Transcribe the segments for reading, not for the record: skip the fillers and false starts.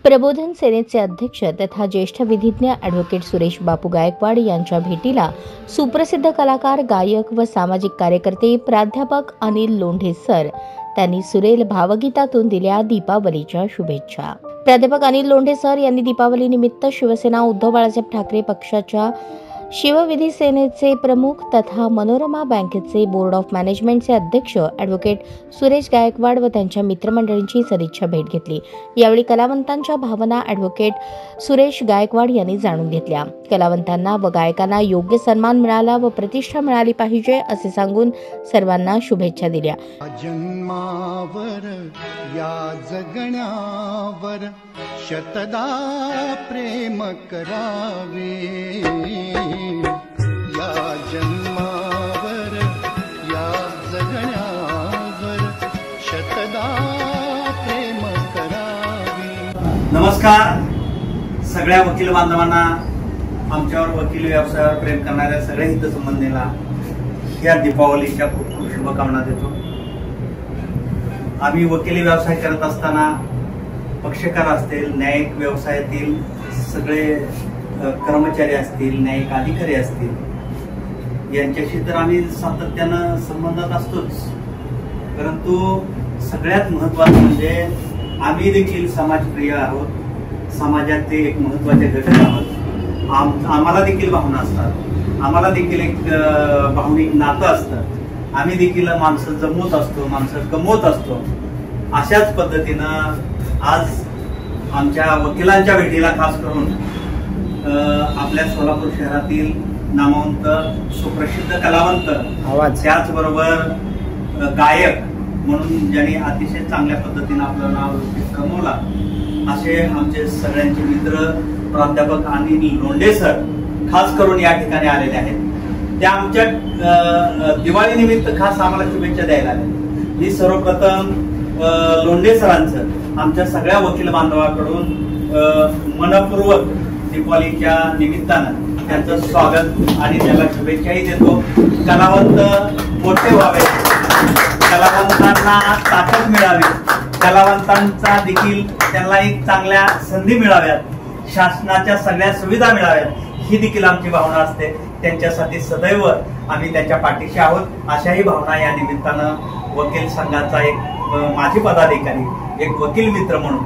प्रबोधन सेनेचे अध्यक्ष तथा ज्येष्ठ विधिज्ञ ॲडव्होकेट सुरेश बापू गायकवाड यांच्या भेटीला सुप्रसिद्ध कलाकार, गायक व सामाजिक कार्यकर्ते प्राध्यापक अनिल लोंढे सर त्यांनी सुरेल भावगीतातून दिल्या दीपावलीच्या शुभेच्छा। प्राध्यापक अनिल लोंढे सर यांनी दीपावली निमित्त शिवसेना उद्धव बाळासाहेब ठाकरे पक्षाच्या शिवविधी सेनेचे प्रमुख तथा मनोरमा बँकेचे बोर्ड ऑफ मॅनेजमेंटचे अध्यक्ष ॲडव्होकेट सुरेश गायकवाड व त्यांच्या मित्रमंडळींची सदिच्छा भेट घेतली। यावेळी कलावंतांच्या भावना ॲडव्होकेट सुरेश गायकवाड यांनी जाणून घेतल्या। कलावंतांना व गायकांना योग्य सन्मान मिळाला व प्रतिष्ठा मिळाली पाहिजे असे सांगून सर्वांना शुभेच्छा दिल्या। जन्मावर या जगण्यावर शतदा प्रेम करावे, या जन्मावर या जगण्यावर शतदा प्रेम करावे। नमस्कार सगळ्या वकील बांधवांना, आमच्यावर वकील व्यवसायावर प्रेम करणाऱ्या सगळ्या हितसंबंधींना या दीपावलीच्या खूप खूप शुभकामना देतो। आम्ही वकिली व्यवसाय करत असताना पक्षकार असतील, न्यायिक व्यवसायातील सगळे कर्मचारी असतील, न्यायिक अधिकारी असतील, यांच्याशी तर आम्ही सातत्यानं संबंधात असतोच, परंतु सगळ्यात महत्त्वाचं म्हणजे आम्ही देखील समाजप्रिय आहोत, समाजाचे एक महत्त्वाचे घटक आहोत। आम्हाला देखील भावना असतात, आम्हाला देखील एक भावनिक नातं असतं, आम्ही देखील माणसं जमवत असतो, माणसं कमवत असतो। अशाच पद्धतीनं आज आमच्या वकिलांच्या भेटीला खास करून आपल्या सोलापूर शहरातील नामवंत सुप्रसिद्ध कलावंत, त्याचबरोबर गायक म्हणून ज्यांनी अतिशय चांगल्या पद्धतीने आपलं नाव कमवला असे आमचे सगळ्यांचे मित्र प्राध्यापक अनिल लोंढे सर खास करून या ठिकाणी आलेले आहेत। त्या आमच्या दिवाळी निमित्त खास आम्हाला शुभेच्छा द्यायला आले। मी सर्वप्रथम लोंढे सरांचं आमच्या सगळ्या वकील बांधवाकडून मनपूर्वक दीपावलीच्या निमित्तानं त्यांचं स्वागत आणि त्याला शुभेच्छाही देतो। कलावंत मोठे व्हावे, कलावंतांना ताकद मिळावी, कलावंतांचा देखील त्यांना एक चांगल्या संधी मिळाव्यात, शासनाच्या सगळ्या सुविधा मिळाव्यात, ही देखील आमची भावना असते। त्यांच्यासाठी सदैव आम्ही त्यांच्या पाठीशी आहोत, अशाही भावना या निमित्तानं वकील संघाचा एक माजी पदाधिकारी, एक वकील मित्र म्हणून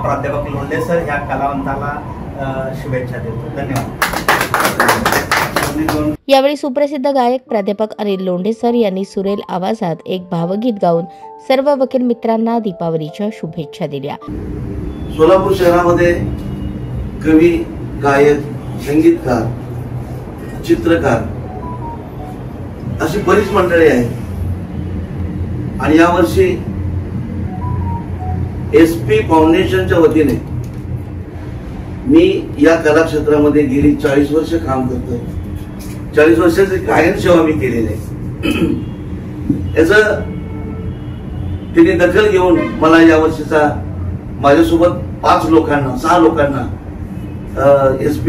प्राध्यापक लोंढे सर ह्या कलावंताला शुभेच्छा देतो। धन्यवाद। यावेळी सुप्रसिद्ध गायक प्राध्यापक अनिल लोंढे सर यांनी सुरेल आवाजात एक भावगीत गाऊन सर्व वकील मित्रांना दीपावलीच्या शुभेच्छा दिल्या। सोलापूर शहरामध्ये कवी, गायक, संगीतकार, चित्रकार अशी बरीच मंडळी आहेत आणि यावर्षी SP फाउंडेशनच्या वतीने मी या कला क्षेत्रामध्ये गेली 40 वर्ष काम करतोय। 40 वर्षाची गायन सेवा मी केलेली आहे। याचं तिने दखल घेऊन मला या वर्षीचा माझ्यासोबत 6 लोकांना SP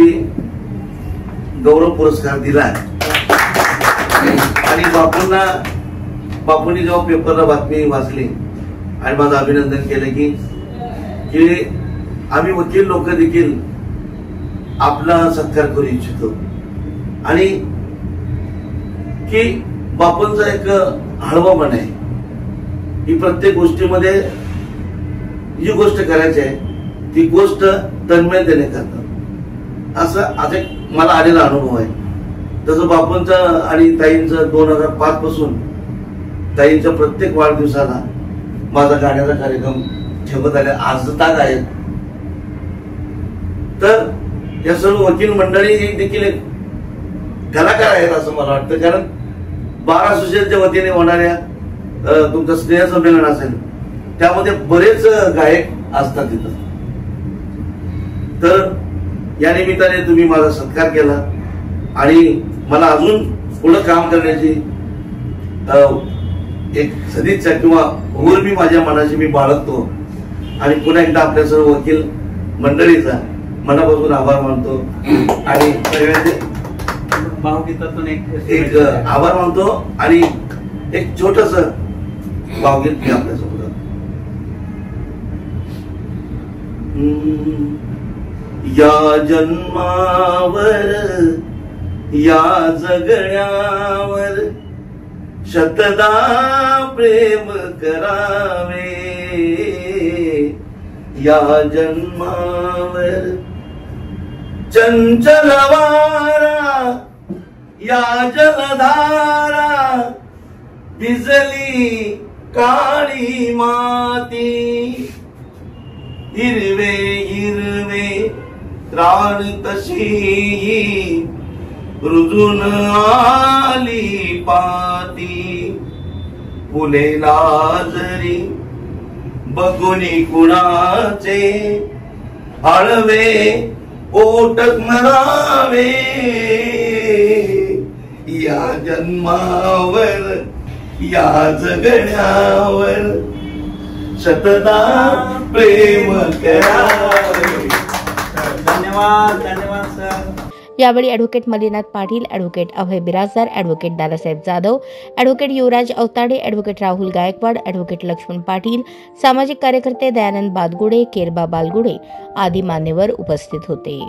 गौरव पुरस्कार दिला आहे। आणि बापूंनी जेव्हा पेपरला बातमी वाचली आणि माझं अभिनंदन केलं की आम्ही वकील लोक देखील आपला सत्कार करू इच्छितो आणि की बापूंचा एक हळवापण आहे की प्रत्येक गोष्टीमध्ये जी गोष्ट करायची आहे ती गोष्ट तन्मयतेने करतात, असं आज एक मला आलेला अनुभव आहे। तसं बापूंचं आणि ताईंचं 2005 पासून ताईंच्या प्रत्येक वाढदिवसाला माझा गाण्याचा कार्यक्रम ठेवत आले, आज ताग आहेत। तर या सर्व वकील मंडळी देखील कलाकार आहेत असं मला वाटतं, कारण 12 सुशेलच्या वतीने होणाऱ्या तुमचं स्नेह संमेलन असेल त्यामध्ये बरेच गायक असतात तिथं। तर या निमित्ताने तुम्ही माझा सत्कार केला आणि मला अजून पुढे काम करण्याची एक सदिच्छा किंवा ओर मी माझ्या मनाशी मी बाळगतो आणि पुन्हा एकदा आपल्या सर्व वकील मंडळीचा मनापासून आभार मानतो आणि भावगीतातून एक आभार मानतो आणि एक छोटस भावगीत मी आपल्यासोबत या जन्मावर या जगण्यावर शतदा प्रेम करावे, या जन्मावर चंचल वारा या जलधारा भिजली काळी माती, हिरवे हिरवे रान तशी रुजून आली पाती, फुलेला जरी बघुनी कुणाचे आळवे ओटक मरावे, या जन्मावर या जगण्यावर शतदा प्रेम करावे. धन्यवाद धन्यवाद सर. यावेळी ॲडव्होकेट मल्लीनाथ पाटील, ॲडव्होकेट अभय बिराजदार, ॲडव्होकेट दादासाहेब जाधव, ॲडव्होकेट युवराज अवताडे, ॲडव्होकेट राहुल गायकवाड, ॲडव्होकेट लक्ष्मण पाटील, सामाजिक कार्यकर्ते दयानंद बादगुडे, केरबा बालगुडे आदी मान्यवर उपस्थित होते.